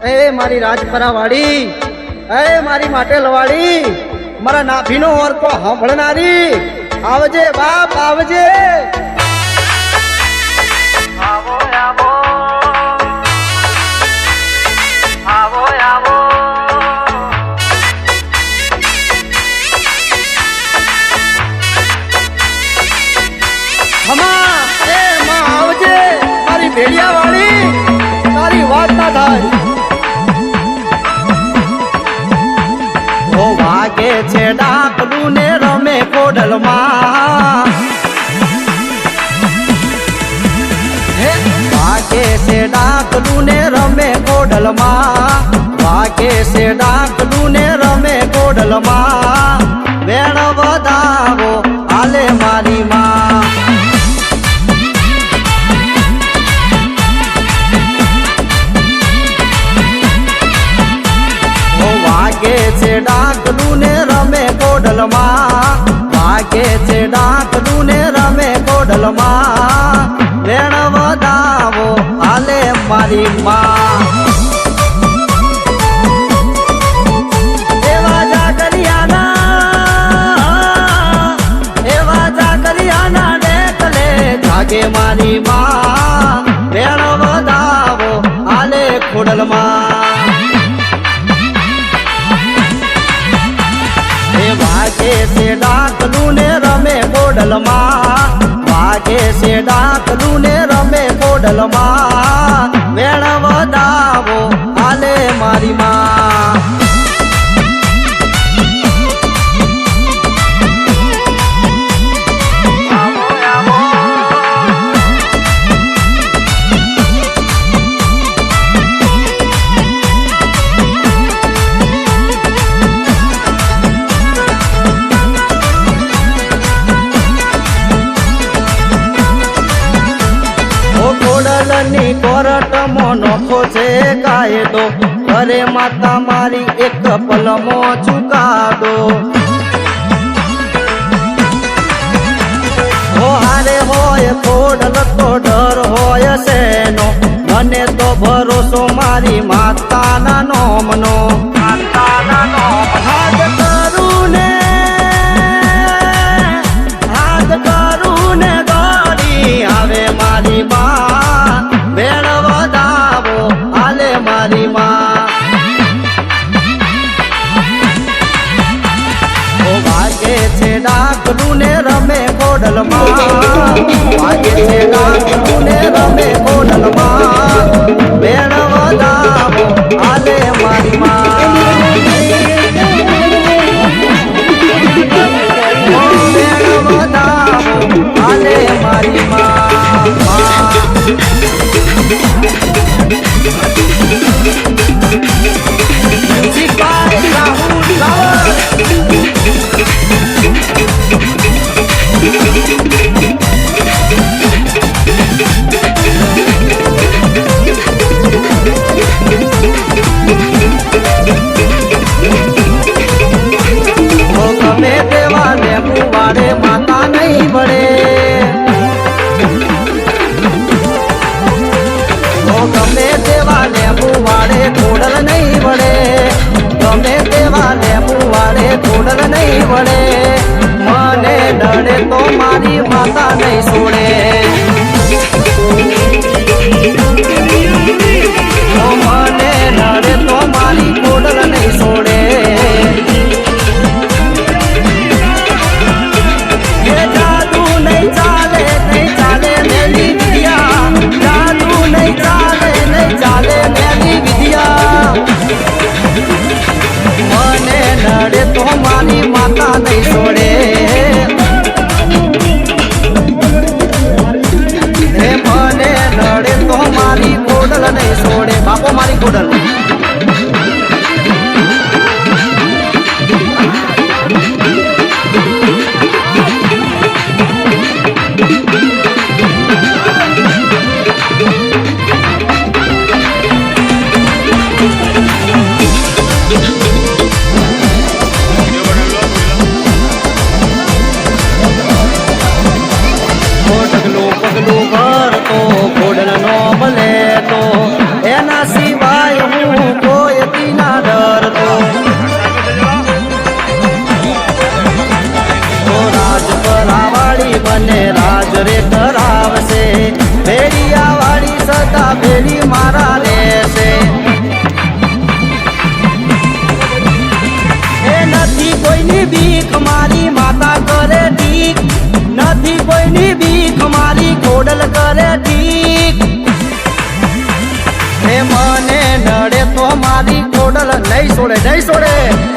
એ મારી રાજપરા વાળી, એ મારી માટે લવાડી, મારા નાભીનો ઓરકો સાંભળનારી, આવજે બાપ આવજે. આવો આવો આવો આવો હમા એ માં આવજે મારી ભેડિયા વાળી, તારી વાત ના થાય. ઓ વાગે છે ડાકલું ને રમે કોડલમાં, વાગે છે ડાકલું ને રમે કોડલમાં, વાગે છે ડાકલું ને રમે કોડલમાં, વેણ વધાવો હાલે મારી માં. વાગે છે ડાકલું ને રમે કોડલમાં, વાગે છે ડાકલું ને રમે કોડલમાં, વેણ વધાવો હાલે મારી માં. એવા જાગરિયાના ડેકલે જાગે મારી માં, વેણ વધાવો હાલે ખોડલમાં. વાગે છે ડાકલું ને રમે કોડલમાં, વાગે છે ડાકલું ને રમે કોડલમાં, વેણ વધાવો હાલે મારી માં. આવો આવો કોડલની કોરટમાં નોખો છે કાયદો, અરે માતા મારી એક પલમો ચુકાદો. હો હારે હોય કોડલ તો ડર હોય શેનો, મને તો ભરોસો મારી માતાના નોમનો. માતાના નોમ હાથ કરું ને દોડી આવે મારી માં, વેણ વધાવો હાલે મારી માં. ઓ વાગે છે ડાકલું ને રમે કોડલમાં, વાગે છે ડાકલું ને રમે કોડલમાં, વેણ વધાવો હાલે મારી માં. વેણ વધાવો હાલે મારી માં. સિપાઈ રાહુલ રાવલ. ગમે તેવા લેવું વાળે માતા નહીં પડે, ગમે તેવા લેવું વાળે ખોડલ નહીં વળે, ગમે તેવા લેવું વાળે ખોડલ નહીં વળે, મને ડરે તો મારી માતા નહીં છોડે. મને ડરે તો મારી ખોડલ નહીં છોડે. જાદુ નહીં ચાલે નહીં ચાલે મેલી વિદ્યા, જાદુ નહીં ચાલે નહીં ચાલે મેલી વિદ્યા, મને નડે તો મારી માતા નહીં છોડે. નહીં મને રાજ રે કરાવશે ભેડિયા વાળી સદા ભેડી મારા રહેશે એ નથી કોઈની બીક મારી માતા કરે ઠીક નથી કોઈની બીક મારી ખોડલ કરે ઠીક એ મને નડે તો મારી ખોડલ નહીં છોડે નહીં છોડે